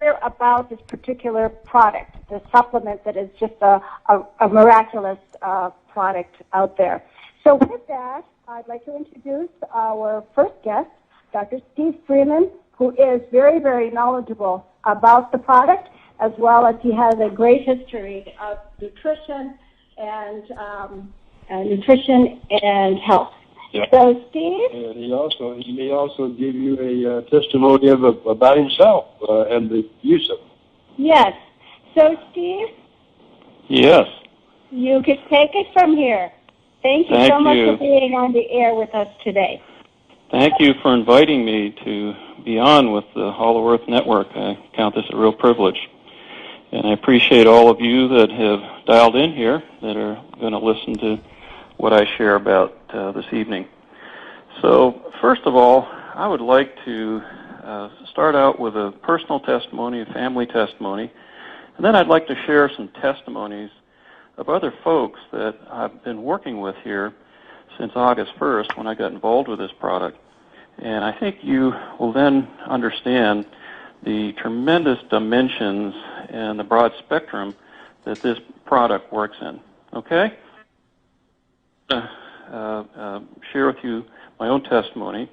hear about this particular product, the supplement that is just a miraculous product out there. So with that, I'd like to introduce our first guest, Dr. Steve Freeman, who is very, very knowledgeable about the product, as well as he has a great history of nutrition and health. Yeah. So, Steve? And he may also give you a testimony about himself and the use of it. Yes. So, Steve? Yes. You can take it from here. Thank you so much for being on the air with us today. Thank you for inviting me to be on with the Hollow Earth Network. I count this a real privilege. And I appreciate all of you that have dialed in here that are going to listen to what I share about this evening. So, first of all, I would like to start out with a personal testimony, a family testimony, and then I'd like to share some testimonies of other folks that I've been working with here since August 1st when I got involved with this product. And I think you will then understand the tremendous dimensions and the broad spectrum that this product works in. Okay? Share with you my own testimony.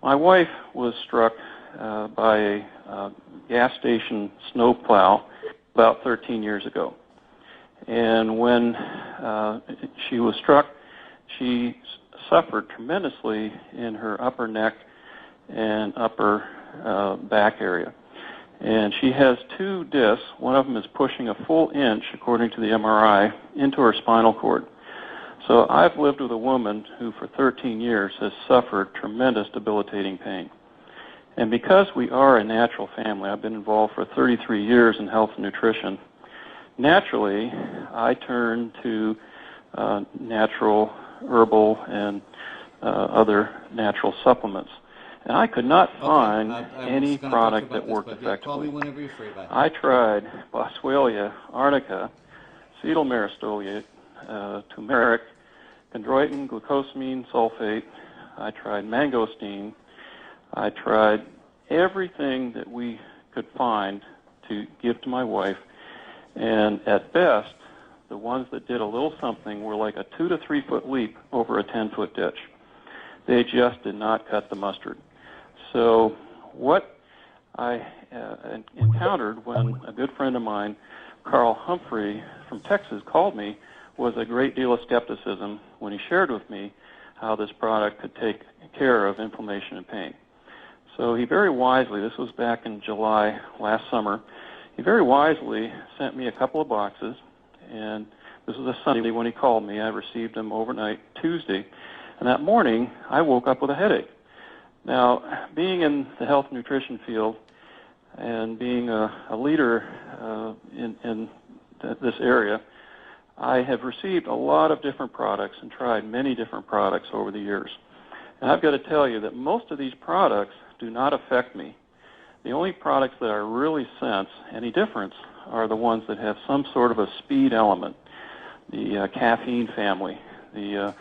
My wife was struck by a gas station snowplow about 13 years ago. And when she was struck, she suffered tremendously in her upper neck and upper back area. And she has 2 discs. One of them is pushing a full inch, according to the MRI, into her spinal cord. So I've lived with a woman who for 13 years has suffered tremendous debilitating pain. And because we are a natural family, I've been involved for 33 years in health and nutrition, naturally I turn to natural, herbal, and other natural supplements. And I could not find any product that worked effectively. Call me whenever you're free. Bye. I tried Boswellia, arnica, cetyl myristoyate, turmeric, chondroitin, glucosamine sulfate. I tried mangosteen. I tried everything that we could find to give to my wife. And at best, the ones that did a little something were like a 2 to 3 foot leap over a 10-foot ditch. They just did not cut the mustard. So what I encountered when a good friend of mine, Carl Humphrey from Texas, called me was a great deal of skepticism when he shared with me how this product could take care of inflammation and pain. So he very wisely, this was back in July last summer, he very wisely sent me a couple of boxes, and this was a Sunday when he called me. I received them overnight Tuesday, and that morning I woke up with a headache. Now, being in the health and nutrition field and being a leader in this area, I have received a lot of different products and tried many different products over the years. And I've got to tell you that most of these products do not affect me. The only products that I really sense any difference are the ones that have some sort of a speed element. The caffeine family, the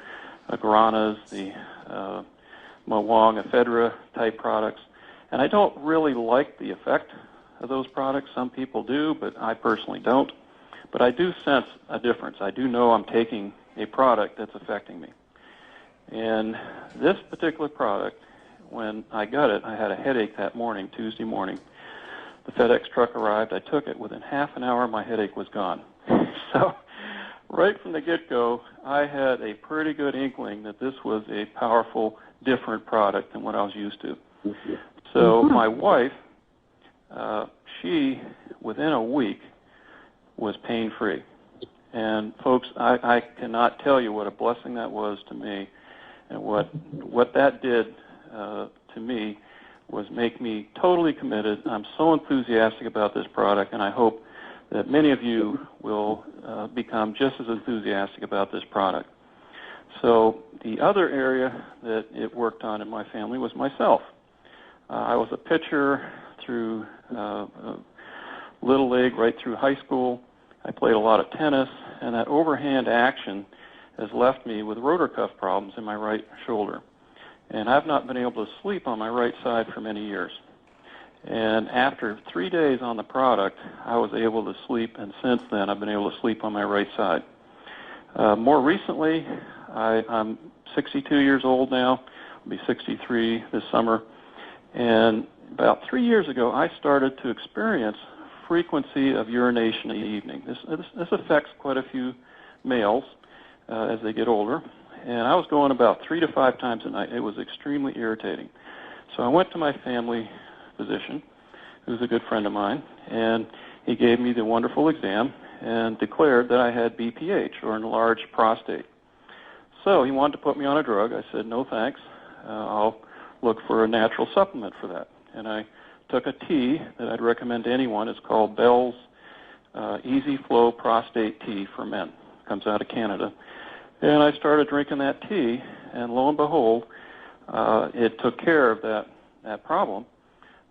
guaranas, the Mawang, ephedra type products. And I don't really like the effect of those products. Some people do, but I personally don't. But I do sense a difference. I do know I'm taking a product that's affecting me. And this particular product, when I got it, I had a headache that morning, Tuesday morning. The FedEx truck arrived. I took it. Within half an hour, my headache was gone. So right from the get-go, I had a pretty good inkling that this was a powerful, different product than what I was used to. So my wife, she, within a week, was pain-free. And folks, I cannot tell you what a blessing that was to me, and what that did to me was make me totally committed. I'm so enthusiastic about this product, and I hope that many of you will become just as enthusiastic about this product. So the other area that it worked on in my family was myself. I was a pitcher through Little League right through high school. I played a lot of tennis, and that overhand action has left me with rotor cuff problems in my right shoulder. And I've not been able to sleep on my right side for many years. And after 3 days on the product, I was able to sleep, and since then I've been able to sleep on my right side. More recently, I'm 62 years old now. I'll be 63 this summer. And about 3 years ago, I started to experience frequency of urination in the evening. This affects quite a few males as they get older. And I was going about 3 to 5 times a night. It was extremely irritating. So I went to my family physician, who's a good friend of mine, and he gave me the wonderful exam and declared that I had BPH, or enlarged prostate. So he wanted to put me on a drug. I said, no thanks. I'll look for a natural supplement for that. And I took a tea that I'd recommend to anyone. It's called Bell's Easy Flow Prostate Tea for Men. It comes out of Canada. And I started drinking that tea, and lo and behold, it took care of that problem.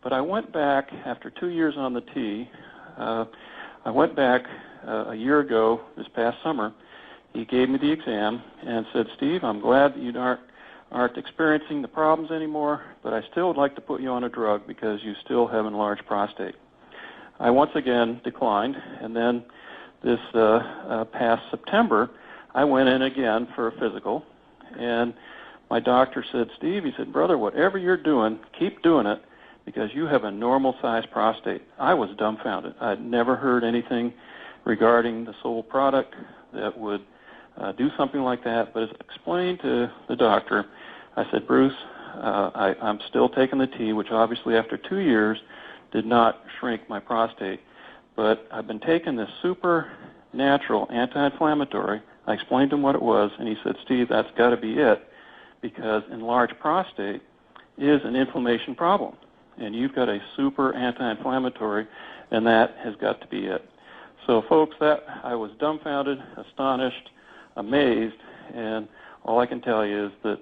But I went back, after 2 years on the tea, I went back a year ago, this past summer. He gave me the exam and said, Steve, I'm glad that you aren't experiencing the problems anymore, but I still would like to put you on a drug because you still have enlarged prostate. I once again declined, and then this past September, I went in again for a physical, and my doctor said, Steve, he said, brother, whatever you're doing, keep doing it because you have a normal-sized prostate. I was dumbfounded. I'd never heard anything regarding the Soul product that would do something like that, but as explained to the doctor, I said, Bruce, I'm still taking the tea, which obviously after 2 years did not shrink my prostate, but I've been taking this super natural anti-inflammatory. I explained to him what it was, and he said, Steve, that's got to be it, because enlarged prostate is an inflammation problem, and you've got a super anti-inflammatory, and that has got to be it. So, folks, that I was dumbfounded, astonished, amazed, and all I can tell you is that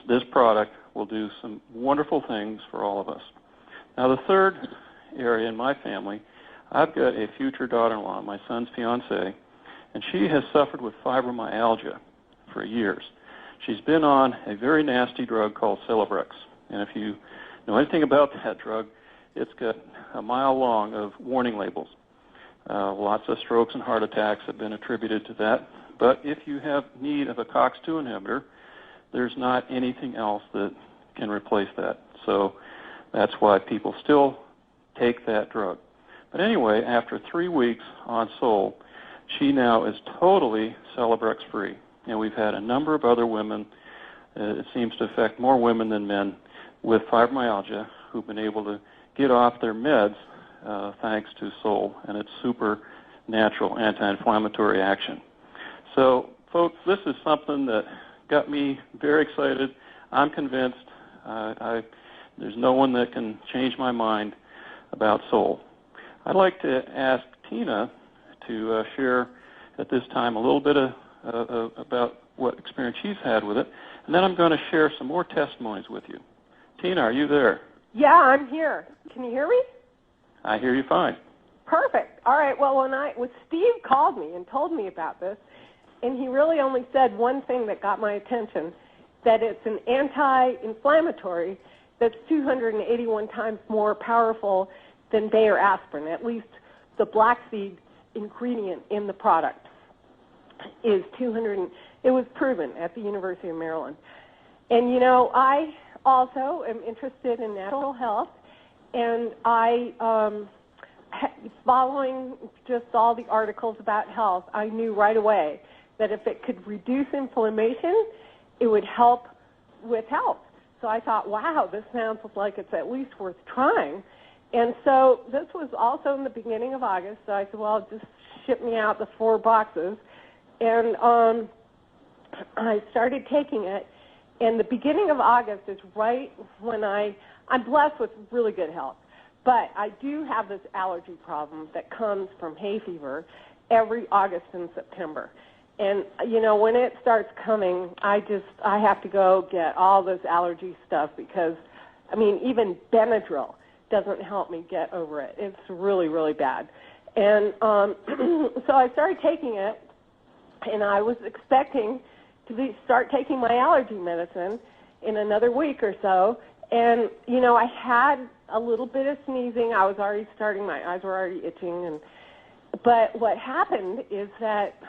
this product will do some wonderful things for all of us. Now, the third area in my family, I've got a future daughter-in-law, my son's fiancée, and she has suffered with fibromyalgia for years. She's been on a very nasty drug called Celebrex, and if you know anything about that drug, it's got a mile long of warning labels. Lots of strokes and heart attacks have been attributed to that, but if you have need of a COX-2 inhibitor, there's not anything else that can replace that. So that's why people still take that drug. But anyway, after 3 weeks on Soul, she now is totally Celebrex free. And we've had a number of other women, it seems to affect more women than men, with fibromyalgia who've been able to get off their meds thanks to Soul and its super natural anti-inflammatory action. So, folks, this is something that got me very excited. I'm convinced. There's no one that can change my mind about Soul. I'd like to ask Tina to share at this time a little bit about what experience she's had with it, and then I'm going to share some more testimonies with you. Tina, are you there? Yeah, I'm here. Can you hear me? I hear you fine. Perfect. All right. Well, when Steve called me and told me about this, and he really only said one thing that got my attention, that it's an anti-inflammatory that's 281 times more powerful than Bayer aspirin. At least the black seed ingredient in the product is 200. It was proven at the University of Maryland. And, you know, I also am interested in natural health, and I, following just all the articles about health, I knew right away that if it could reduce inflammation, it would help with health. So I thought, wow, this sounds like it's at least worth trying. And so this was also in the beginning of August, so I said, well, just ship me out the 4 boxes. And I started taking it, and the beginning of August is right when I'm blessed with really good health, but I do have this allergy problem that comes from hay fever every August and September. And, you know, when it starts coming, I have to go get all this allergy stuff because, I mean, even Benadryl doesn't help me get over it. It's really, really bad. And so I started taking it, and I was expecting to start taking my allergy medicine in another week or so. And, you know, I had a little bit of sneezing. I was already starting, my eyes were already itching. But what happened is that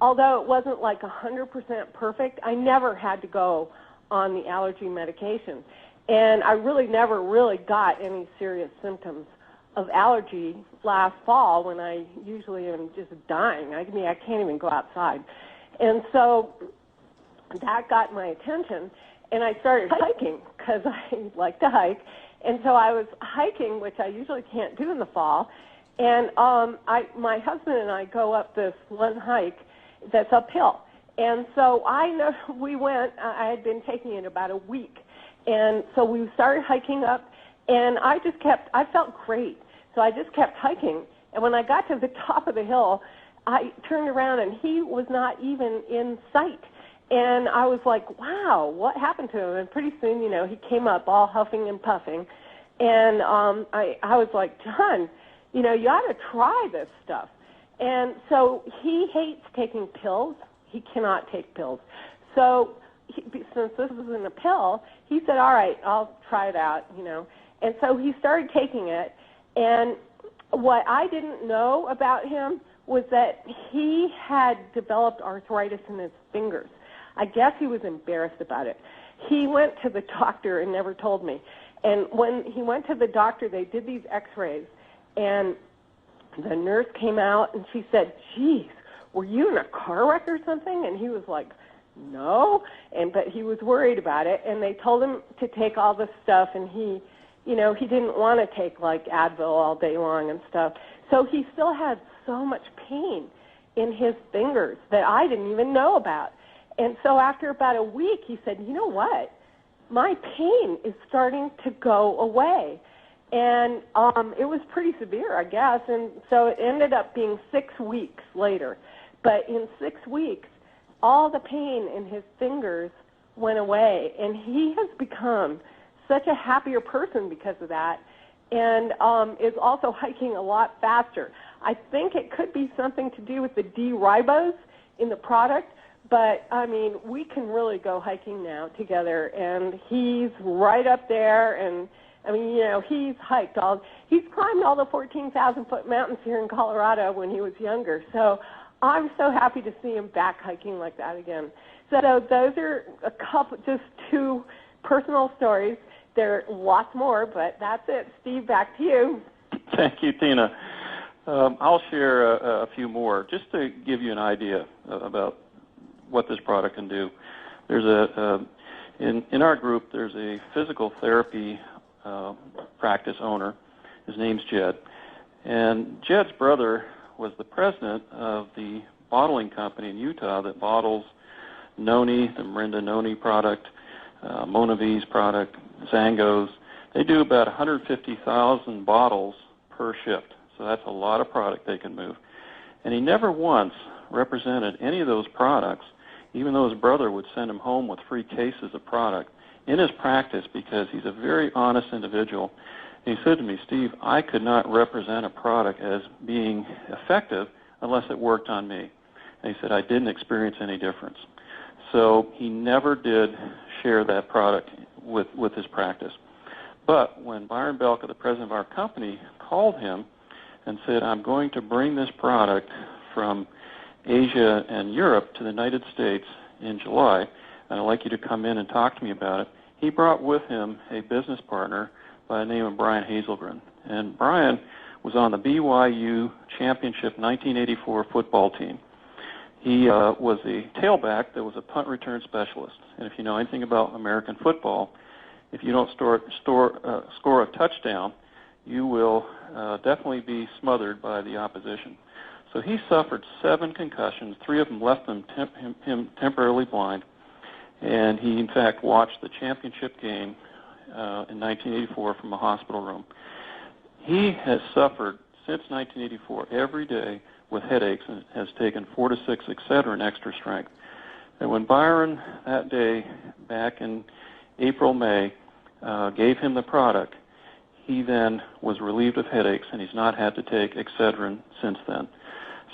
although it wasn't like 100% perfect, I never had to go on the allergy medication. And I really never really got any serious symptoms of allergy last fall when I usually am just dying. I mean, I can't even go outside. And so that got my attention, and I started hiking because I like to hike. And so I was hiking, which I usually can't do in the fall. And my husband and I go up this one hike that's uphill. And so we went, I had been taking it about a week. And so we started hiking up, and I felt great. So I just kept hiking. And when I got to the top of the hill, I turned around, and he was not even in sight. And I was like, wow, what happened to him? And pretty soon, he came up all huffing and puffing. And I was like, John, you ought to try this stuff. And so he hates taking pills. He cannot take pills. So since this isn't a pill, he said, all right, I'll try it out, And so he started taking it. And what I didn't know about him was that he had developed arthritis in his fingers. I guess he was embarrassed about it. He went to the doctor and never told me. And when he went to the doctor, they did these x-rays, and the nurse came out, and she said, geez, were you in a car wreck or something? And he was like, no, but he was worried about it, and they told him to take all this stuff, and he didn't want to take, like, Advil all day long and stuff. So he still had so much pain in his fingers that I didn't even know about. And so after about a week, he said, you know what? My pain is starting to go away. And it was pretty severe, I guess. And so it ended up being 6 weeks later. But in 6 weeks, all the pain in his fingers went away. And he has become such a happier person because of that, and is also hiking a lot faster. I think it could be something to do with the D-ribose in the product, but, I mean, we can really go hiking now together, and he's right up there, and, I mean, he's climbed all the 14,000-foot mountains here in Colorado when he was younger, so I'm so happy to see him back hiking like that again. So those are just two personal stories. There are lots more, but that's it. Steve, back to you. Thank you, Tina. I'll share a few more just to give you an idea about what this product can do. There's in our group, there's a physical therapy practice owner. His name's Jed. And Jed's brother was the president of the bottling company in Utah that bottles Noni, the Mirinda Noni product, Monavi's product, Zangos. They do about 150,000 bottles per shift. So that's a lot of product they can move. And he never once represented any of those products, even though his brother would send him home with free cases of product, in his practice, because he's a very honest individual. And he said to me, Steve, I could not represent a product as being effective unless it worked on me. And he said, I didn't experience any difference. So he never did share that product with his practice. But when Byron Belka, the president of our company, called him and said, I'm going to bring this product from Asia and Europe to the United States in July, and I'd like you to come in and talk to me about it, he brought with him a business partner by the name of Brian Hazelgren. And Brian was on the BYU Championship 1984 football team. He was a tailback that was a punt return specialist. And if you know anything about American football, if you don't score a touchdown, you will definitely be smothered by the opposition. So he suffered 7 concussions. 3 of them left him temporarily blind. And he, in fact, watched the championship game in 1984 from a hospital room. He has suffered since 1984 every day with headaches and has taken 4 to 6 Excedrin extra strength. And when Byron that day, back in April, May, gave him the product, he then was relieved of headaches, and he's not had to take Excedrin since then.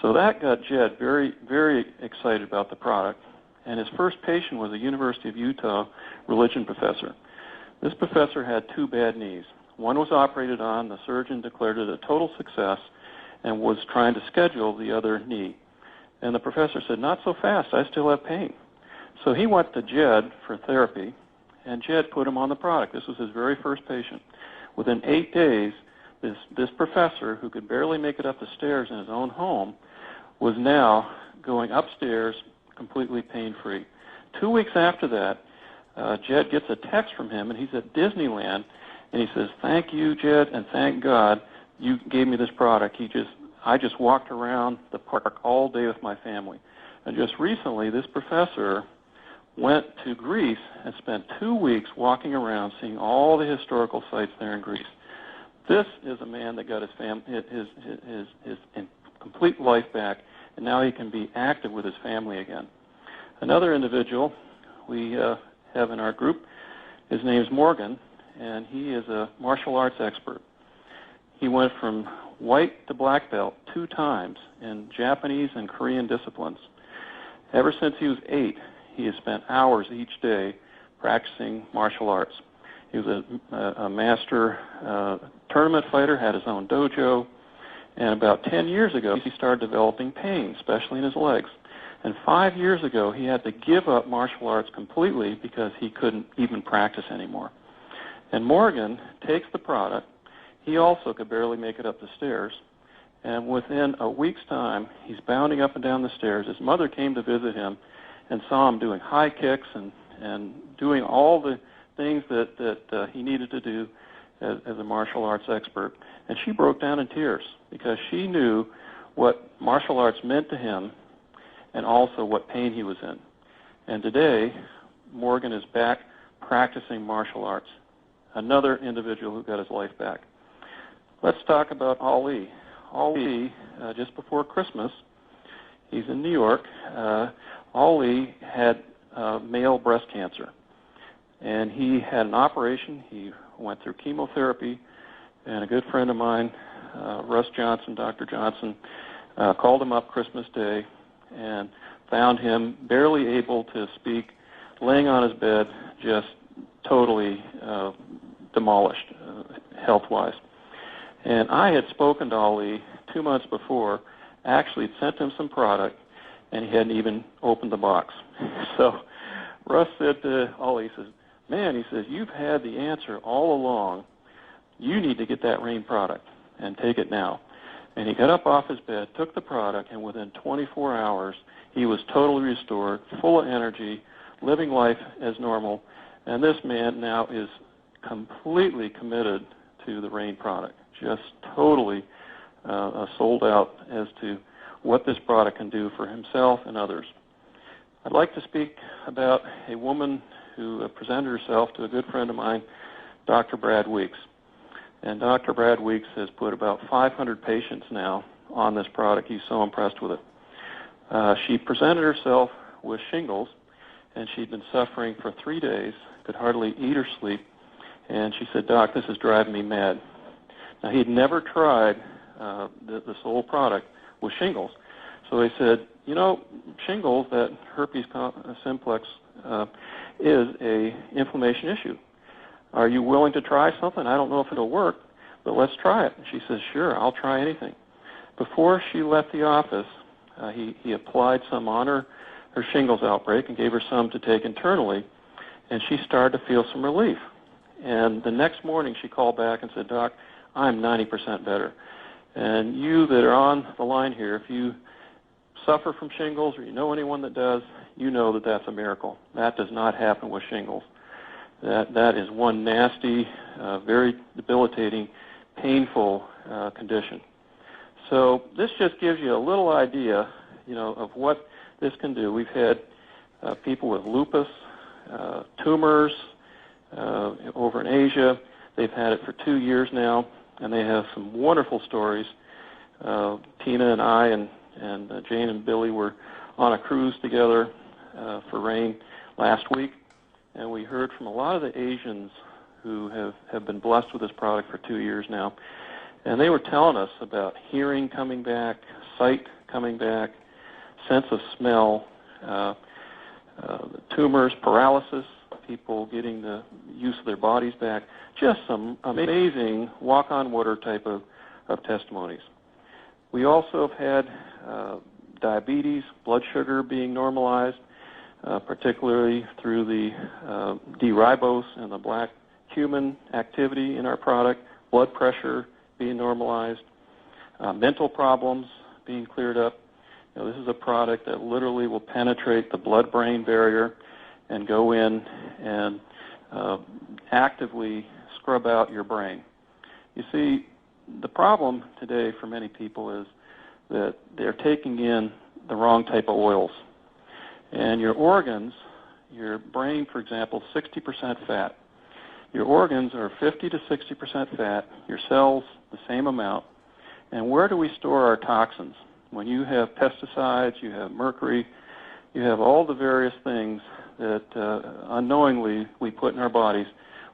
So that got Jed very, very excited about the product. And his first patient was a University of Utah religion professor. This professor had 2 bad knees. One was operated on. The surgeon declared it a total success and was trying to schedule the other knee. And the professor said, not so fast, I still have pain. So he went to Jed for therapy, and Jed put him on the product. This was his very first patient. Within 8 days, this professor, who could barely make it up the stairs in his own home, was now going upstairs completely pain-free. 2 weeks after that, Jed gets a text from him, and he's at Disneyland, and he says, thank you, Jed, and thank God you gave me this product. I just walked around the park all day with my family. And just recently, this professor went to Greece and spent 2 weeks walking around seeing all the historical sites there in Greece. This is a man that got his complete life back, and now he can be active with his family again. Another individual we have in our group, his name is Morgan, and he is a martial arts expert. He went from white to black belt 2 times in Japanese and Korean disciplines. Ever since he was 8, he has spent hours each day practicing martial arts. He was a master tournament fighter, had his own dojo, and about 10 years ago he started developing pain, especially in his legs. And 5 years ago he had to give up martial arts completely because he couldn't even practice anymore. And Morgan takes the product. He also could barely make it up the stairs. And within a week's time, he's bounding up and down the stairs. His mother came to visit him and saw him doing high kicks and doing all the things that he needed to do as a martial arts expert. And she broke down in tears because she knew what martial arts meant to him and also what pain he was in. And today, Morgan is back practicing martial arts. Another individual who got his life back. Let's talk about Ali. Ali, just before Christmas, he's in New York. Ali had male breast cancer, and he had an operation. He went through chemotherapy, and a good friend of mine, Russ Johnson, Dr. Johnson, called him up Christmas Day and found him barely able to speak, laying on his bed, just totally demolished health-wise. And I had spoken to Ali 2 months before, actually sent him some product, and he hadn't even opened the box. So Russ said to Ali, he says, man, he says, you've had the answer all along. You need to get that Rain product and take it now. And he got up off his bed, took the product, and within 24 hours, he was totally restored, full of energy, living life as normal. And this man now is completely committed to the Rain product, just totally sold out as to what this product can do for himself and others. I'd like to speak about a woman who presented herself to a good friend of mine, Dr. Brad Weeks. And Dr. Brad Weeks has put about 500 patients now on this product. He's so impressed with it. She presented herself with shingles, and she'd been suffering for 3 days, could hardly eat or sleep, and she said, Doc, this is driving me mad. Now, he'd never tried this old product with shingles. So he said, you know, shingles, that herpes simplex, is a inflammation issue. Are you willing to try something? I don't know if it'll work, but let's try it. And she says, sure, I'll try anything. Before she left the office, he applied some on her shingles outbreak and gave her some to take internally, and she started to feel some relief. And the next morning she called back and said, Doc, I'm 90% better. And you that are on the line here, if you suffer from shingles or you know anyone that does, you know that that's a miracle. That does not happen with shingles. That is one nasty, very debilitating, painful condition. So this just gives you a little idea, you know, of what this can do. We've had people with lupus, tumors over in Asia. They've had it for 2 years now, and they have some wonderful stories. Tina and I and Jane and Billy were on a cruise together for Rain last week, and we heard from a lot of the Asians who have been blessed with this product for 2 years now. And they were telling us about hearing coming back, sight coming back, sense of smell, tumors, paralysis, people getting the use of their bodies back. Just some amazing walk-on-water type of testimonies. We also have had diabetes, blood sugar being normalized, particularly through the D-ribose and the black cumin activity in our product, blood pressure being normalized, mental problems being cleared up. This is a product that literally will penetrate the blood-brain barrier and go in and actively scrub out your brain. You see, the problem today for many people is that they're taking in the wrong type of oils. And your organs, your brain, for example, 60% fat. Your organs are 50 to 60% fat, your cells the same amount. And where do we store our toxins? When you have pesticides, you have mercury, you have all the various things that unknowingly we put in our bodies.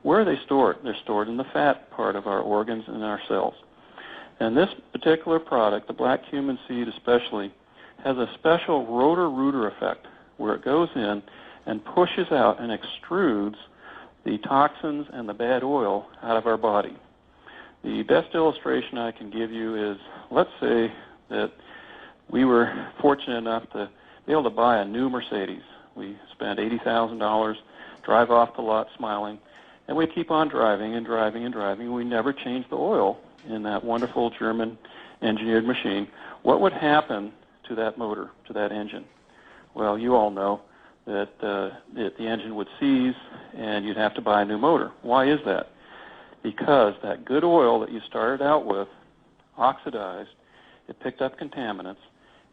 Where are they stored? They're stored in the fat part of our organs and our cells. And this particular product, the black cumin seed especially, has a special rotor-rooter effect where it goes in and pushes out and extrudes the toxins and the bad oil out of our body. The best illustration I can give you is, let's say that we were fortunate enough to be able to buy a new Mercedes. We spent $80,000, drive off the lot smiling, and we keep on driving and driving and driving. We never change the oil in that wonderful German engineered machine. What would happen to that motor, to that engine? Well, you all know that the engine would seize and you'd have to buy a new motor. Why is that? Because that good oil that you started out with oxidized, it picked up contaminants,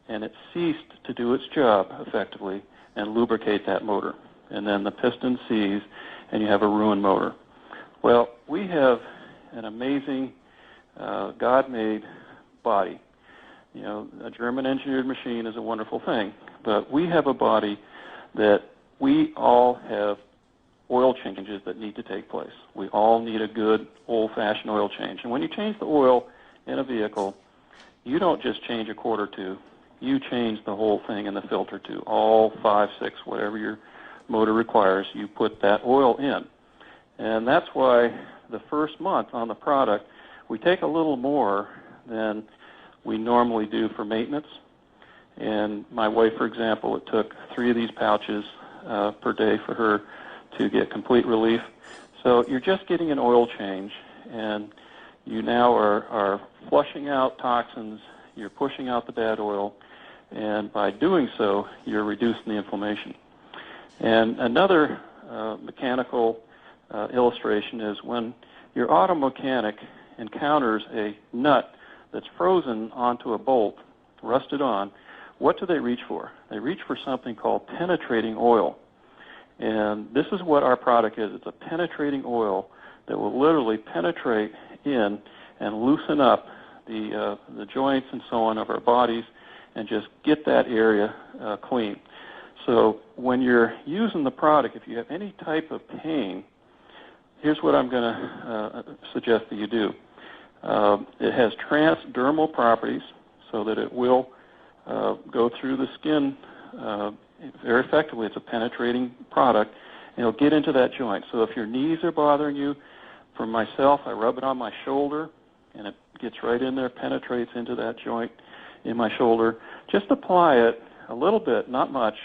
and it ceased to do its job effectively and lubricate that motor. And then the piston seized, and you have a ruined motor. Well, we have an amazing God-made body. You know, a German engineered machine is a wonderful thing, but we have a body that we all have oil changes that need to take place. We all need a good old-fashioned oil change. And when you change the oil in a vehicle, you don't just change a quart or two. You change the whole thing in the filter too. All 5, 6, whatever your motor requires, you put that oil in. And that's why the first month on the product, we take a little more than we normally do for maintenance. And my wife, for example, it took 3 of these pouches per day for her to get complete relief. So you're just getting an oil change, and you now are flushing out toxins, you're pushing out the bad oil, and by doing so, you're reducing the inflammation. And another mechanical illustration is when your auto mechanic encounters a nut that's frozen onto a bolt, rusted on, what do they reach for? They reach for something called penetrating oil. And this is what our product is. It's a penetrating oil that will literally penetrate in and loosen up the joints and so on of our bodies and just get that area clean. So when you're using the product, if you have any type of pain, here's what I'm going to suggest that you do. It has transdermal properties so that it will go through the skin very effectively. It's a penetrating product, and it'll get into that joint. So if your knees are bothering you, for myself, I rub it on my shoulder, and it gets right in there, penetrates into that joint in my shoulder. Just apply it a little bit, not much,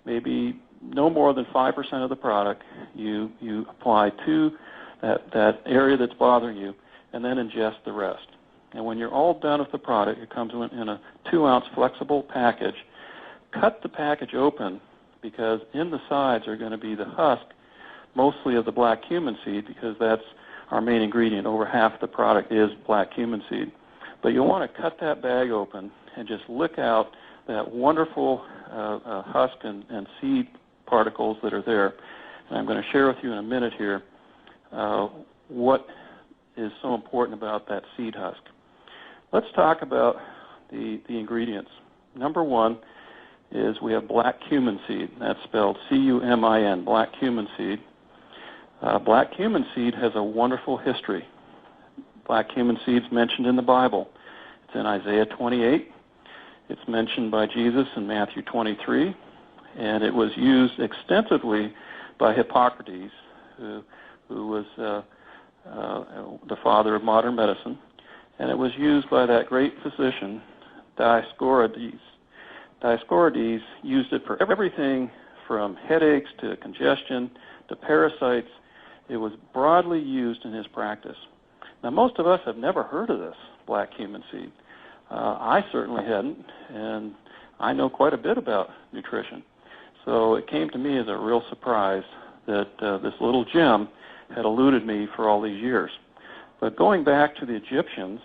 maybe no more than 5% of the product you apply to that area that's bothering you, and then ingest the rest. And when you're all done with the product, it comes in a 2-ounce flexible package. Cut the package open, because in the sides are going to be the husk, mostly of the black cumin seed, because that's our main ingredient. Over half the product is black cumin seed. But you'll want to cut that bag open and just lick out that wonderful husk and seed particles that are there. And I'm going to share with you in a minute here what is so important about that seed husk. Let's talk about the ingredients. Number 1 is we have black cumin seed. That's spelled C-U-M-I-N, black cumin seed. Black cumin seed has a wonderful history. Black cumin seed's mentioned in the Bible. It's in Isaiah 28. It's mentioned by Jesus in Matthew 23. And it was used extensively by Hippocrates, who who was the father of modern medicine, and it was used by that great physician, Dioscorides. Dioscorides used it for everything from headaches to congestion to parasites. It was broadly used in his practice. Now, most of us have never heard of this black cumin seed. I certainly hadn't, and I know quite a bit about nutrition. So it came to me as a real surprise that this little gem had eluded me for all these years. But going back to the Egyptians,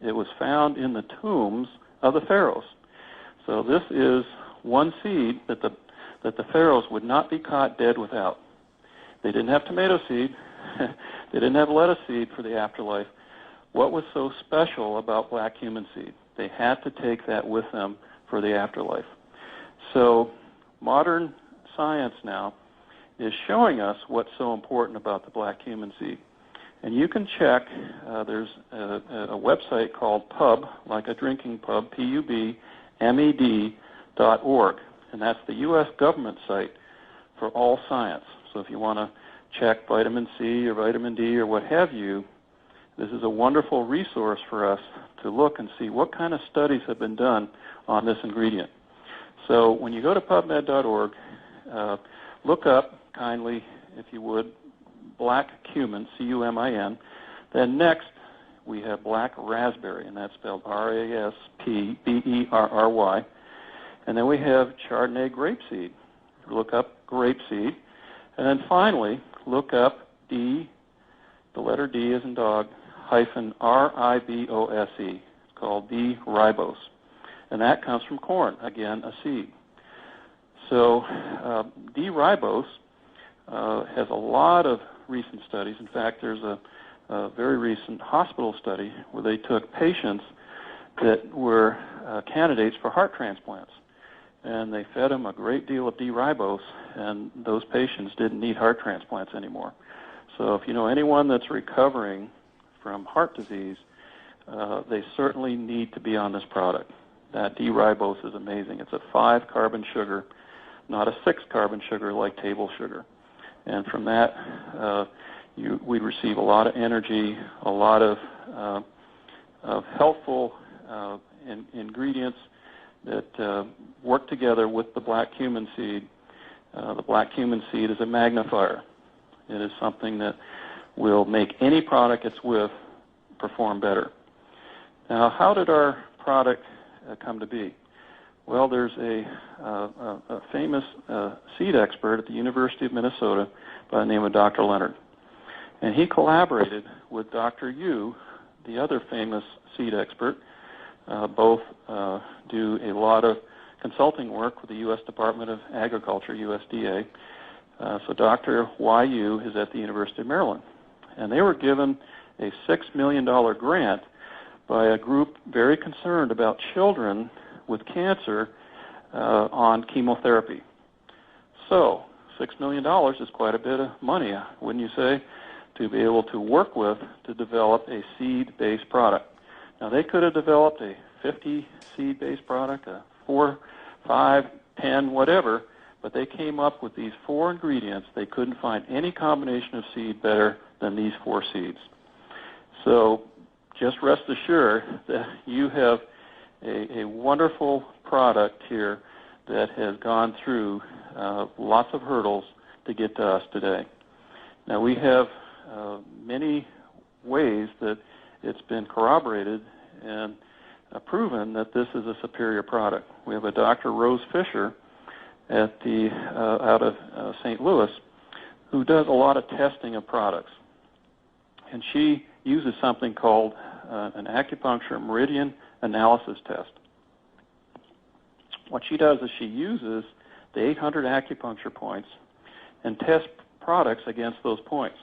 it was found in the tombs of the pharaohs. So this is one seed that the pharaohs would not be caught dead without. They didn't have tomato seed. They didn't have lettuce seed for the afterlife. What was so special about black cumin seed? They had to take that with them for the afterlife. So modern science now is showing us what's so important about the black cumin seed. And you can check, there's a website called pub, like a drinking pub, PUBMED.org, and that's the U.S. government site for all science. So if you want to check vitamin C or vitamin D or what have you, this is a wonderful resource for us to look and see what kind of studies have been done on this ingredient. So when you go to PubMed.org, look up kindly, if you would, black cumin, C-U-M-I-N. Then next, we have black raspberry, and that's spelled R-A-S-P-B-E-R-R-Y. And then we have Chardonnay grapeseed. Look up grapeseed. And then finally, look up D, the letter D as in dog, hyphen R-I-B-O-S-E. It's called D-ribose. And that comes from corn, again, a seed. So D-ribose has a lot of recent studies. In fact, there's a very recent hospital study where they took patients that were candidates for heart transplants, and they fed them a great deal of D-ribose, and those patients didn't need heart transplants anymore. So if you know anyone that's recovering from heart disease, they certainly need to be on this product. That D-ribose is amazing. It's a 5-carbon sugar, not a 6-carbon sugar like table sugar. And from that, we receive a lot of energy, a lot of helpful ingredients that work together with the black cumin seed. The black cumin seed is a magnifier. It is something that will make any product it's with perform better. Now, how did our product come to be? Well, there's a famous seed expert at the University of Minnesota by the name of Dr. Leonard. And he collaborated with Dr. Yu, the other famous seed expert. Both do a lot of consulting work with the U.S. Department of Agriculture, USDA. So Dr. Yu is at the University of Maryland. And they were given a $6 million grant by a group very concerned about children with cancer on chemotherapy. So $6 million is quite a bit of money, wouldn't you say, to be able to work with to develop a seed-based product. Now, they could have developed a 50 seed-based product, a 4, 5, 10, whatever, but they came up with these 4 ingredients. They couldn't find any combination of seed better than these 4 seeds. So just rest assured that you have a wonderful product here that has gone through lots of hurdles to get to us today. Now, we have many ways that it's been corroborated and proven that this is a superior product. We have a Dr. Rose Fisher at the out of St. Louis who does a lot of testing of products. And she uses something called an acupuncture meridian analysis test. What she does is she uses the 800 acupuncture points and tests products against those points.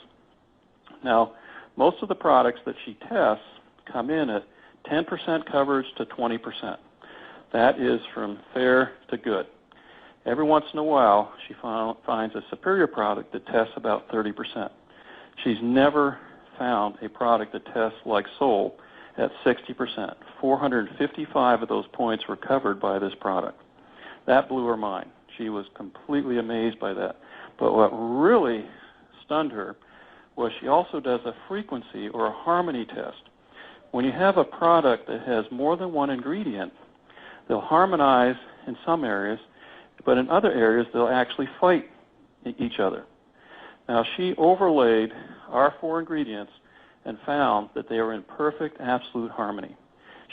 Now, most of the products that she tests come in at 10% coverage to 20%. That is from fair to good. Every once in a while, she finds a superior product that tests about 30%. She's never found a product that tests like Sol at 60%. 455 of those points were covered by this product. That blew her mind. She was completely amazed by that. But what really stunned her was she also does a frequency or a harmony test. When you have a product that has more than one ingredient, they'll harmonize in some areas, but in other areas they'll actually fight each other. Now, she overlaid our 4 ingredients and found that they were in perfect, absolute harmony.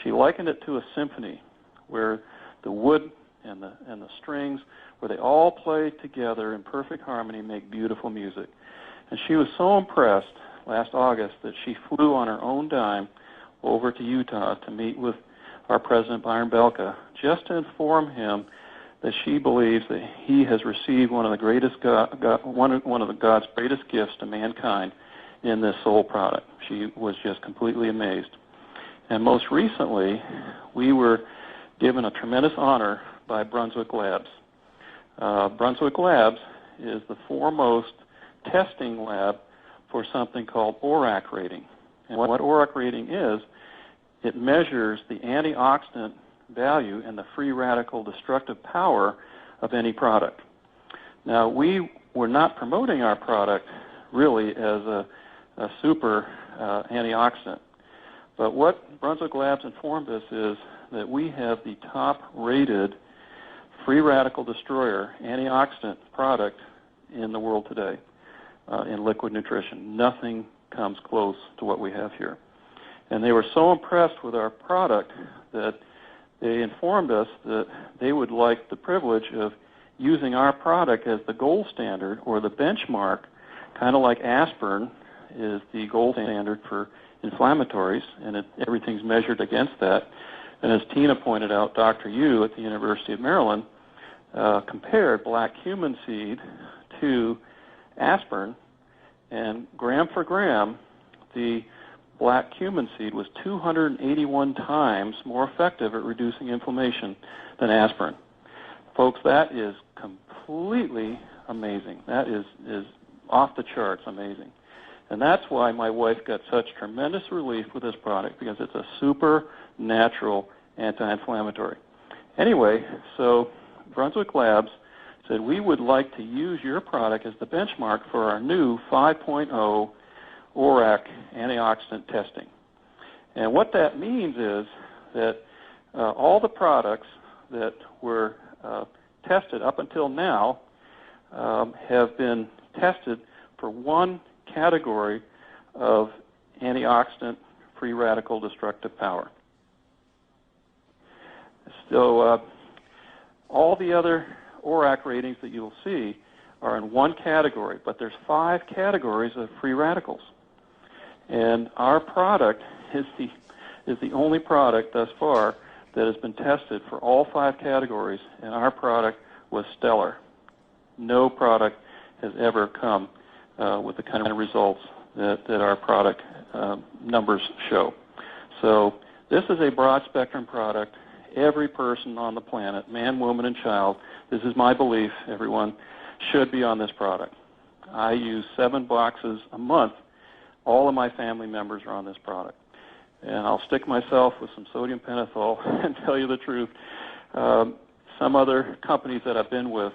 She likened it to a symphony where the wood and the strings, where they all play together in perfect harmony, make beautiful music. And she was so impressed last August that she flew on her own dime over to Utah to meet with our president, Byron Belka, just to inform him that she believes that he has received one of the greatest one of the God's greatest gifts to mankind in this soul product. She was just completely amazed. And most recently, we were given a tremendous honor by Brunswick Labs. Brunswick Labs is the foremost testing lab for something called ORAC rating. And what ORAC rating is, it measures the antioxidant value and the free radical destructive power of any product. Now, we were not promoting our product really as a super antioxidant, but what Brunswick Labs informed us is that we have the top-rated free radical destroyer antioxidant product in the world today in liquid nutrition. Nothing comes close to what we have here. And they were so impressed with our product that they informed us that they would like the privilege of using our product as the gold standard or the benchmark, kind of like aspirin is the gold standard for inflammatories, and everything's measured against that. And as Tina pointed out, Dr. Yu at the University of Maryland compared black cumin seed to aspirin, and gram for gram, the black cumin seed was 281 times more effective at reducing inflammation than aspirin. Folks, that is completely amazing. That is off the charts amazing. And that's why my wife got such tremendous relief with this product, because it's a super natural anti-inflammatory. Anyway, so Brunswick Labs said we would like to use your product as the benchmark for our new 5.0 ORAC antioxidant testing. And what that means is that all the products that were tested up until now have been tested for one category of antioxidant free radical destructive power. So all the other ORAC ratings that you'll see are in one category, but there's 5 categories of free radicals. And our product is the only product thus far that has been tested for all 5 categories, and our product was stellar. No product has ever come with the kind of results that our product numbers show. So this is a broad-spectrum product. Every person on the planet, man, woman, and child, this is my belief, everyone should be on this product. I use 7 boxes a month. All of my family members are on this product. And I'll stick myself with some sodium pentothal and tell you the truth. Some other companies that I've been with,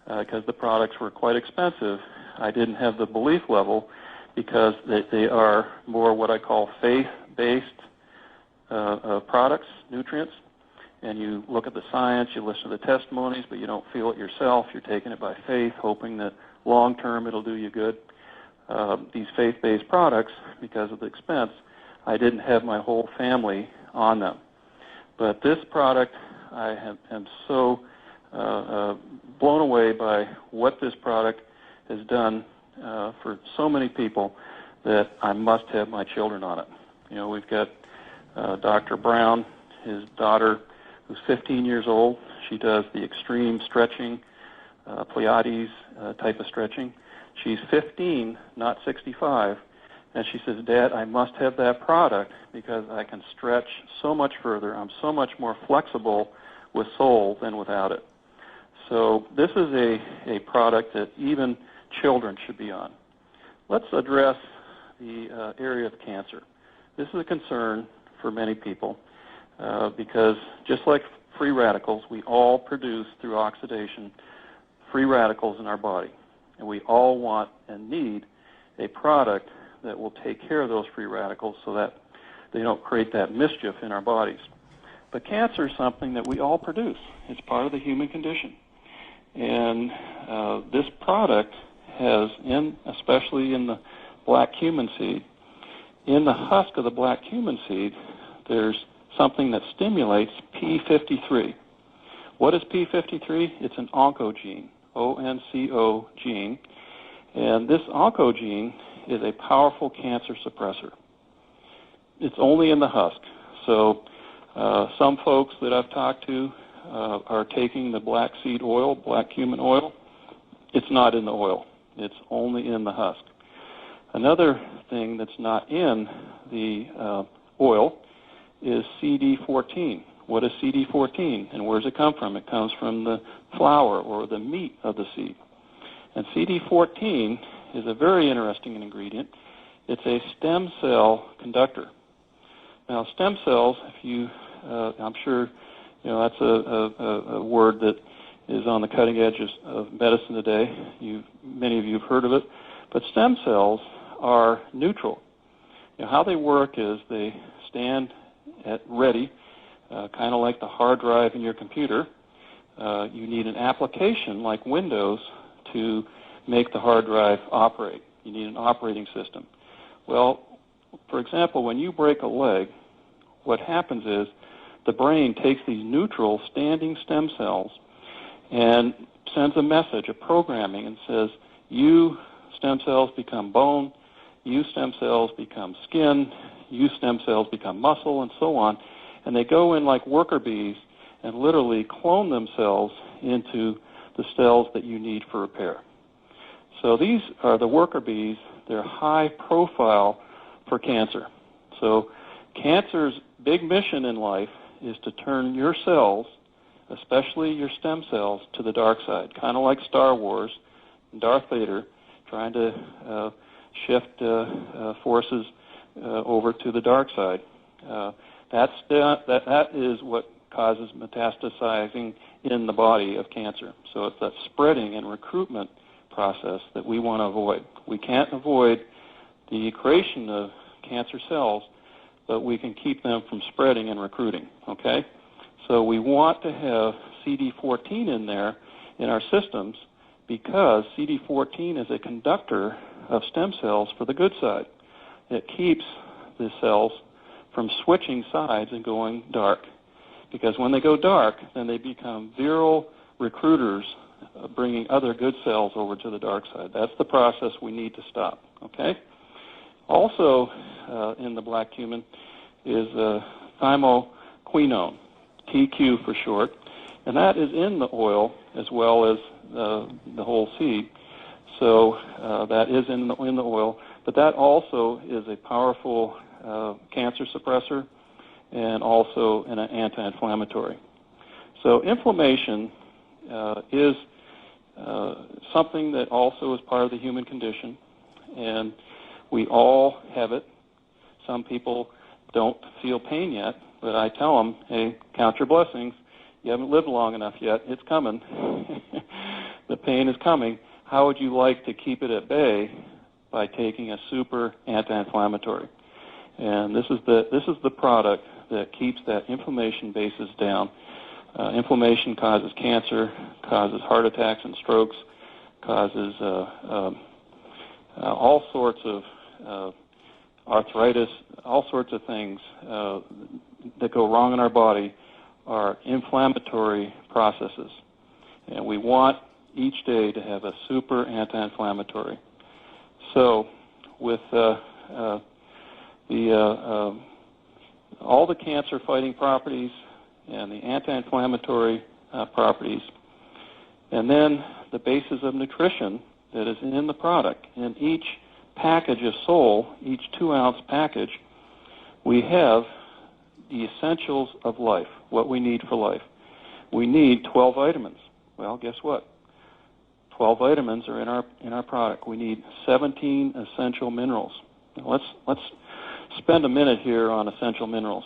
because the products were quite expensive, I didn't have the belief level because they are more what I call faith-based products, nutrients. And you look at the science, you listen to the testimonies, but you don't feel it yourself. You're taking it by faith, hoping that long-term it'll do you good. These faith-based products, because of the expense, I didn't have my whole family on them. But this product, I am so blown away by what this product has done for so many people that I must have my children on it. You know, we've got Dr. Brown, his daughter, who's 15 years old. She does the extreme stretching, Pilates type of stretching. She's 15, not 65, and she says, Dad, I must have that product because I can stretch so much further. I'm so much more flexible with Soul than without it. So this is a product that even children should be on. Let's address the area of cancer. This is a concern for many people because just like free radicals, we all produce through oxidation free radicals in our body. And we all want and need a product that will take care of those free radicals so that they don't create that mischief in our bodies. But cancer is something that we all produce. It's part of the human condition. And this product has, especially in the black cumin seed, in the husk of the black cumin seed, there's something that stimulates P53. What is P53? It's an oncogene, O-N-C-O gene. And this oncogene is a powerful cancer suppressor. It's only in the husk. So some folks that I've talked to are taking the black seed oil, black cumin oil. It's not in the oil. It's only in the husk. Another thing that's not in the oil is CD14. What is CD14 and where does it come from? It comes from the flour or the meat of the seed. And CD14 is a very interesting ingredient. It's a stem cell conductor. Now, stem cells, I'm sure that's a word that is on the cutting edge of medicine today. Many of you have heard of it. But stem cells are neutral. How they work is they stand at ready, kind of like the hard drive in your computer. You need an application like Windows to make the hard drive operate. You need an operating system. Well, for example, when you break a leg, what happens is the brain takes these neutral standing stem cells and sends a message, a programming, and says, you stem cells become bone, you stem cells become skin, you stem cells become muscle, and so on. And they go in like worker bees and literally clone themselves into the cells that you need for repair. So these are the worker bees. They're high profile for cancer. So cancer's big mission in life is to turn your cells, especially your stem cells, to the dark side, kind of like Star Wars, Darth Vader, trying to shift forces over to the dark side. That is what causes metastasizing in the body of cancer. So it's that spreading and recruitment process that we want to avoid. We can't avoid the creation of cancer cells, but we can keep them from spreading and recruiting, okay? So we want to have CD14 in there in our systems because CD14 is a conductor of stem cells for the good side. It keeps the cells from switching sides and going dark. Because when they go dark, then they become viral recruiters, bringing other good cells over to the dark side. That's the process we need to stop, okay? Also in the black cumin is thymoquinone, TQ for short, and that is in the oil as well as the whole seed. So that is in the oil, but that also is a powerful cancer suppressor and also an anti-inflammatory. So inflammation is something that also is part of the human condition, and we all have it. Some people don't feel pain yet, but I tell them, hey, count your blessings. You haven't lived long enough yet. It's coming. The pain is coming. How would you like to keep it at bay? By taking a super anti-inflammatory. And this is the product that keeps that inflammation basis down. Inflammation causes cancer, causes heart attacks and strokes, causes all sorts of arthritis, all sorts of things that go wrong in our body are inflammatory processes. And we want each day to have a super anti-inflammatory. So with all the cancer-fighting properties and the anti-inflammatory properties, and then the basis of nutrition that is in the product. In each package of Soul, each 2-ounce package, we have the essentials of life, what we need for life. We need 12 vitamins. Well, guess what? 12 vitamins are in our product. We need 17 essential minerals. Now let's spend a minute here on essential minerals.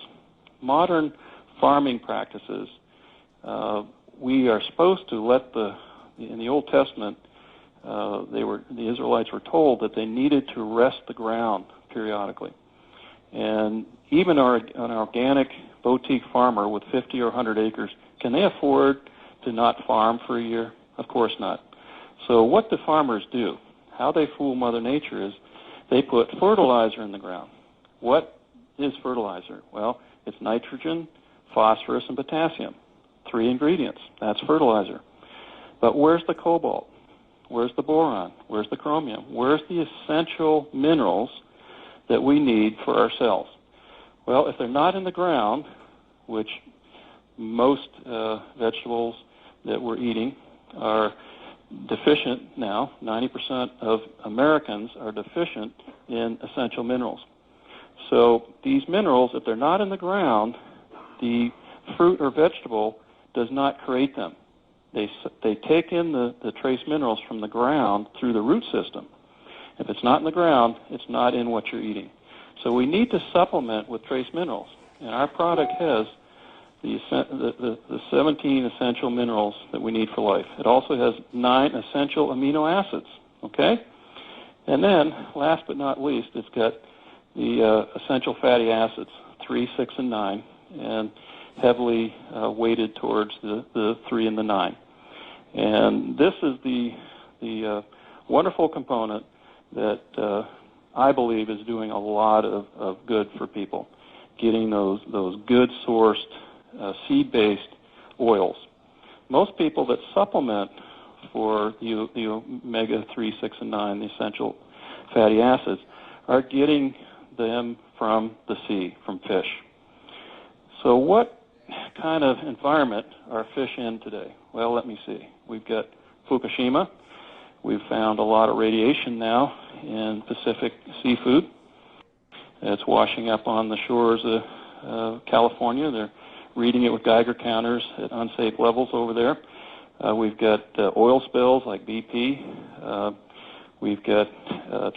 Modern farming practices, we are supposed to let in the Old Testament, the Israelites were told that they needed to rest the ground periodically. And even an organic boutique farmer with 50 or 100 acres, can they afford to not farm for a year? Of course not. So what do farmers do? How they fool Mother Nature is they put fertilizer in the ground. What is fertilizer? Well, it's nitrogen, phosphorus, and potassium. 3 ingredients. That's fertilizer. But where's the cobalt? Where's the boron? Where's the chromium? Where's the essential minerals that we need for our cells? Well, if they're not in the ground, which most vegetables that we're eating are deficient now, 90% of Americans are deficient in essential minerals. So these minerals, if they're not in the ground, the fruit or vegetable does not create them. They take in the trace minerals from the ground through the root system. If it's not in the ground, it's not in what you're eating. So we need to supplement with trace minerals. And our product has the 17 essential minerals that we need for life. It also has 9 essential amino acids, okay? And then, last but not least, it's got the essential fatty acids, 3, 6, and 9, and heavily weighted towards the 3 and the 9. And this is the wonderful component that I believe is doing a lot of good for people, getting those good sourced seed-based oils. Most people that supplement for the omega-3, 6, and 9, the essential fatty acids, are getting them from the sea, from fish. So what kind of environment are fish in today? Well, let me see. We've got Fukushima. We've found a lot of radiation now in Pacific seafood. It's washing up on the shores of California. They're reading it with Geiger counters at unsafe levels over there. We've got oil spills like BP. We've got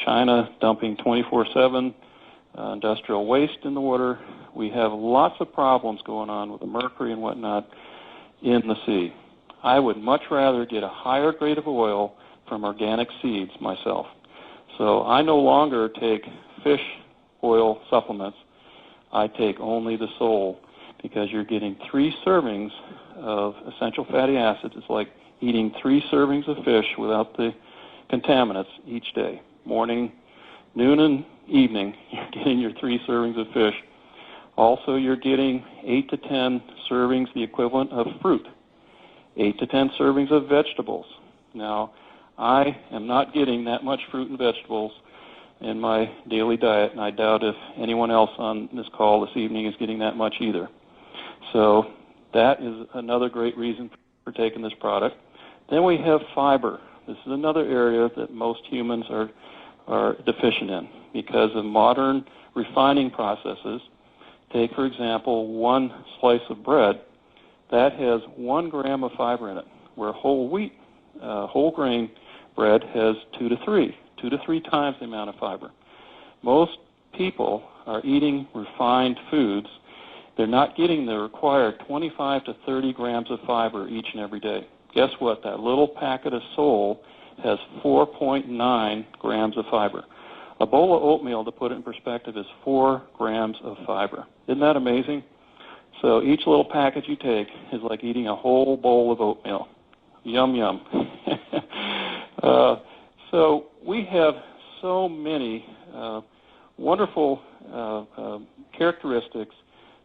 China dumping 24/7 industrial waste in the water. We have lots of problems going on with the mercury and whatnot in the sea. I would much rather get a higher grade of oil from organic seeds myself. So I no longer take fish oil supplements. I take only the sole, because you're getting 3 servings of essential fatty acids. It's like eating 3 servings of fish without the contaminants each day. Morning, noon, and evening, you're getting your 3 servings of fish. Also, you're getting 8 to 10 servings, the equivalent of fruit, 8 to 10 servings of vegetables. Now, I am not getting that much fruit and vegetables in my daily diet, and I doubt if anyone else on this call this evening is getting that much either. So that is another great reason for taking this product. Then we have fiber. This is another area that most humans are deficient in because of modern refining processes. Take, for example, 1 slice of bread. That has 1 gram of fiber in it, where whole wheat, whole grain bread has 2 to 3 times the amount of fiber. Most people are eating refined foods. They're not getting the required 25 to 30 grams of fiber each and every day. Guess what? That little packet of Sol has 4.9 grams of fiber. A bowl of oatmeal, to put it in perspective, is 4 grams of fiber. Isn't that amazing? So each little package you take is like eating a whole bowl of oatmeal. Yum, yum. So we have so many wonderful characteristics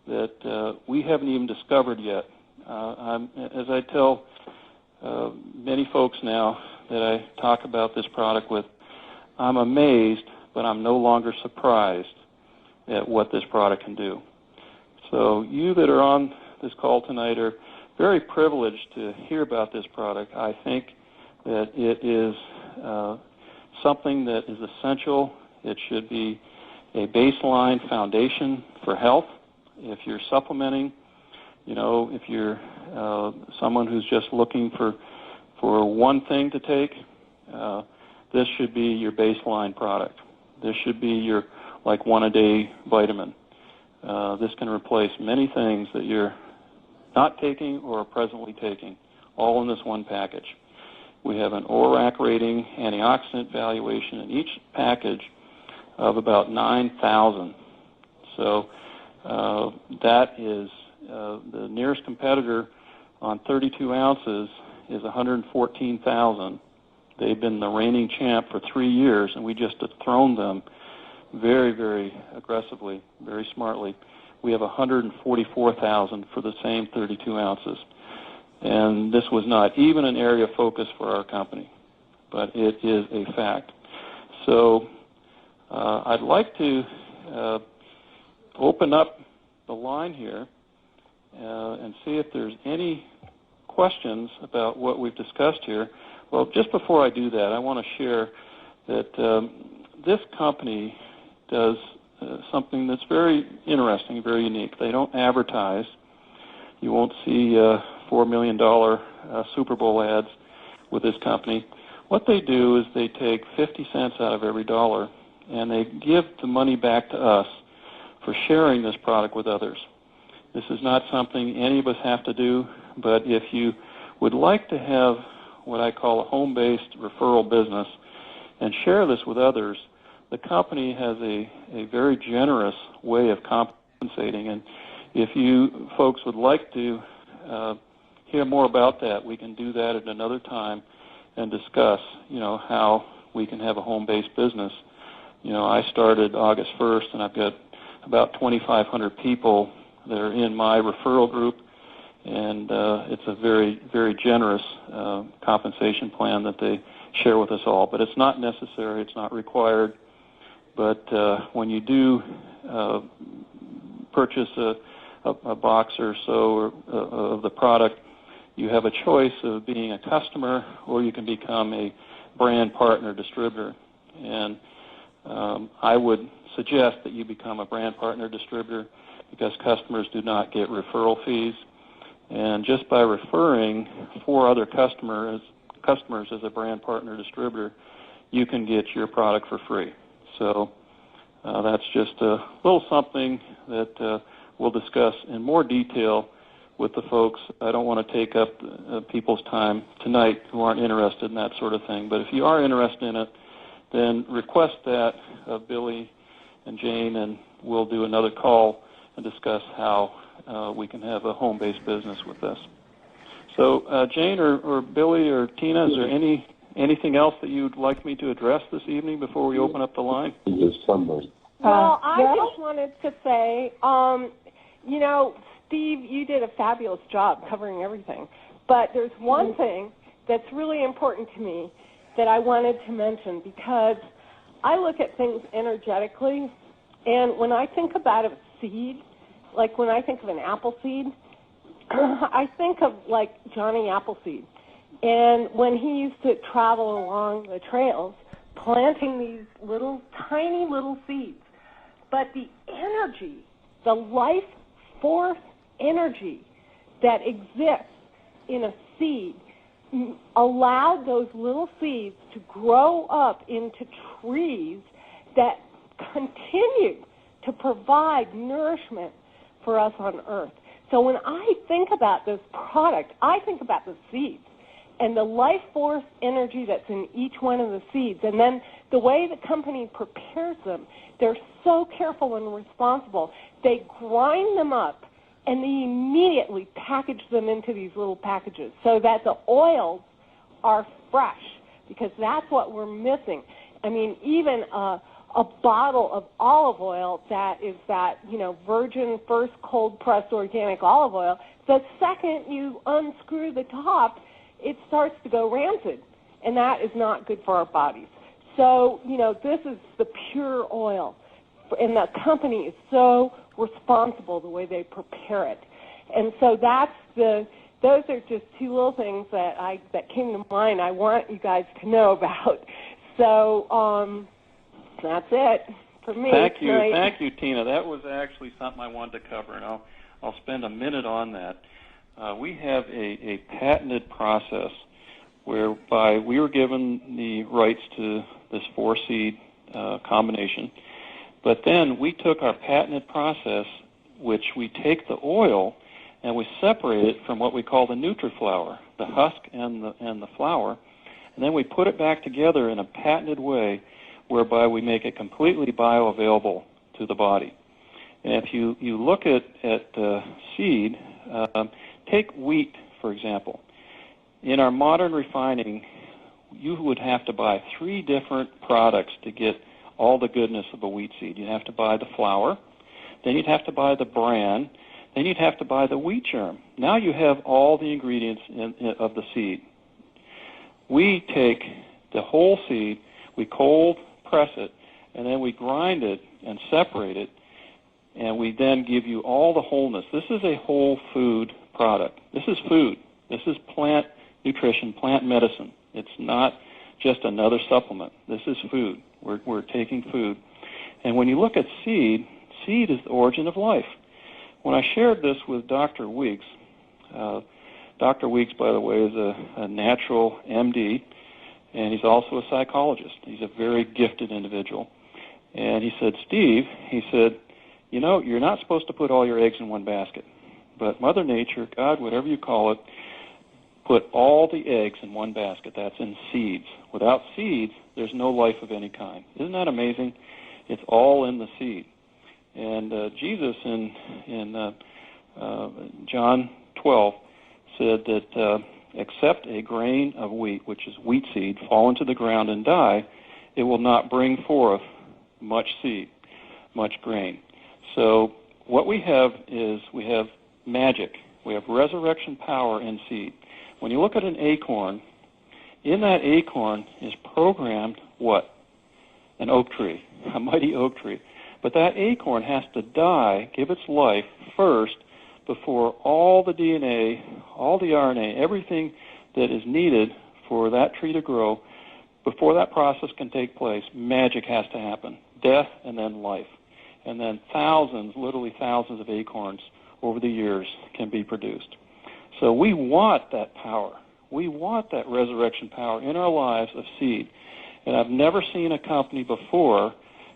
that we haven't even discovered yet. As I tell many folks now that I talk about this product with, I'm amazed, but I'm no longer surprised at what this product can do. So you that are on this call tonight are very privileged to hear about this product. I think that it is something that is essential. It should be a baseline foundation for health. If you're supplementing, if you're someone who's just looking for one thing to take, this should be your baseline product. This should be your like 1-a-day vitamin. This can replace many things that you're not taking or are presently taking, all in this one package. We have an ORAC rating, antioxidant valuation in each package of about 9,000. So that is the nearest competitor on 32 ounces is 114,000. They've been the reigning champ for 3 years, and we just dethroned them very, very aggressively, very smartly. We have 144,000 for the same 32 ounces. And this was not even an area of focus for our company, but it is a fact. So I'd like to open up the line here and see if there's any questions about what we've discussed here. Well, just before I do that, I want to share that this company does something that's very interesting, very unique. They don't advertise. You won't see $4 million Super Bowl ads with this company. What they do is they take 50 cents out of every dollar, and they give the money back to us for sharing this product with others. This is not something any of us have to do, but if you would like to have what I call a home-based referral business and share this with others, the company has a very generous way of compensating. And if you folks would like to hear more about that, we can do that at another time and discuss, how we can have a home-based business. I started August 1st, and I've got about 2,500 people that are in my referral group, and it's a very, very generous compensation plan that they share with us all. But it's not necessary, it's not required. But when you do purchase a box or so of the product, you have a choice of being a customer, or you can become a brand partner distributor. And I would suggest that you become a brand partner distributor because customers do not get referral fees. And just by referring 4 other customers as a brand partner distributor, you can get your product for free. So that's just a little something that we'll discuss in more detail with the folks. I don't want to take up people's time tonight who aren't interested in that sort of thing. But if you are interested in it, then request that of Billy and Jane, and we'll do another call and discuss how we can have a home-based business with this. So Jane or Billy or Tina, is there anything else that you'd like me to address this evening before we open up the line? Well, I just wanted to say, Steve, you did a fabulous job covering everything. But there's one thing that's really important to me that I wanted to mention, because I look at things energetically, and when I think about a seed, like when I think of an apple seed, I think of like Johnny Appleseed. And when he used to travel along the trails, planting these tiny little seeds. But the energy, the life force energy that exists in a seed allowed those little seeds to grow up into trees that continue to provide nourishment for us on Earth. So when I think about this product, I think about the seeds and the life force energy that's in each one of the seeds. And then the way the company prepares them, they're so careful and responsible. They grind them up and they immediately package them into these little packages so that the oils are fresh, because that's what we're missing. I mean, even a bottle of olive oil that is virgin, first cold-pressed organic olive oil, the second you unscrew the top, it starts to go rancid, and that is not good for our bodies. So, this is the pure oil, and the company is so responsible the way they prepare it. And so those are just 2 little things that came to mind I want you guys to know about. So that's it for me. Thank you, Tina. That was actually something I wanted to cover, and I'll spend a minute on that. We have a patented process whereby we were given the rights to this 4-seed combination, but then we took our patented process, which we take the oil and we separate it from what we call the nutriflower, the husk and the flour, and then we put it back together in a patented way whereby we make it completely bioavailable to the body. And if you look at seed, take wheat, for example. In our modern refining, you would have to buy 3 different products to get all the goodness of a wheat seed. You'd have to buy the flour, then you'd have to buy the bran, then you'd have to buy the wheat germ. Now you have all the ingredients of the seed. We take the whole seed, we cold press it, and then we grind it and separate it, and we then give you all the wholeness. This is a whole food product. This is food. This is plant nutrition, plant medicine. It's not just another supplement. This is food. We're taking food. And when you look at seed, seed is the origin of life. When I shared this with Dr. Weeks, Dr. Weeks, by the way, is a natural MD, and he's also a psychologist. He's a very gifted individual. And he said, Steve, he said, you know, you're not supposed to put all your eggs in one basket. But Mother Nature, God, whatever you call it, put all the eggs in one basket. That's in seeds. Without seeds, there's no life of any kind. Isn't that amazing? It's all in the seed. And Jesus in John 12 said that except a grain of wheat, which is wheat seed, fall into the ground and die, it will not bring forth much seed, much grain. So what we have is we have magic. We have resurrection power in seed. When you look at an acorn, in that acorn is programmed what? An oak tree, a mighty oak tree. But that acorn has to die, give its life first, before all the DNA, all the RNA, everything that is needed for that tree to grow, before that process can take place, magic has to happen. Death and then life. And then thousands, literally thousands of acorns over the years can be produced. So we want that power. We want that resurrection power in our lives of seed. And I've never seen a company before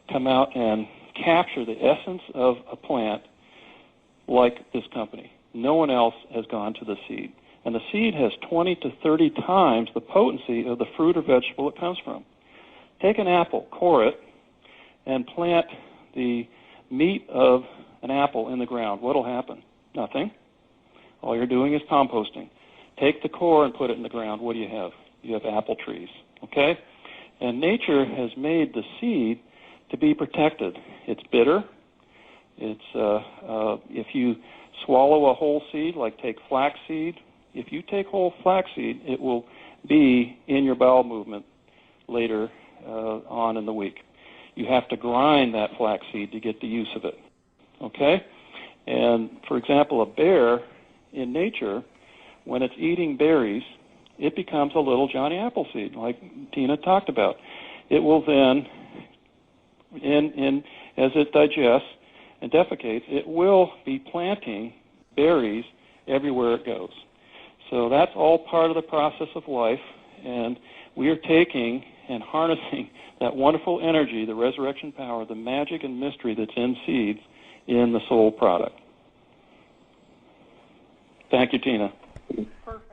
come out and capture the essence of a plant like this company. No one else has gone to the seed. And the seed has 20 to 30 times the potency of the fruit or vegetable it comes from. Take an apple, core it, and plant the meat of an apple in the ground. What will happen? Nothing. All you're doing is composting. Take the core and put it in the ground. What do you have? You have apple trees. Okay? And nature has made the seed to be protected. It's bitter. It's if you swallow a whole seed, like take flax seed, if you take whole flax seed, it will be in your bowel movement later on in the week. You have to grind that flax seed to get the use of it. Okay? And, for example, a bear in nature, when it's eating berries, it becomes a little Johnny Appleseed, like Tina talked about. It will then, as it digests and defecates, it will be planting berries everywhere it goes. So that's all part of the process of life, and we are taking and harnessing that wonderful energy, the resurrection power, the magic and mystery that's in seeds in the soul product. Thank you, Tina. Perfect.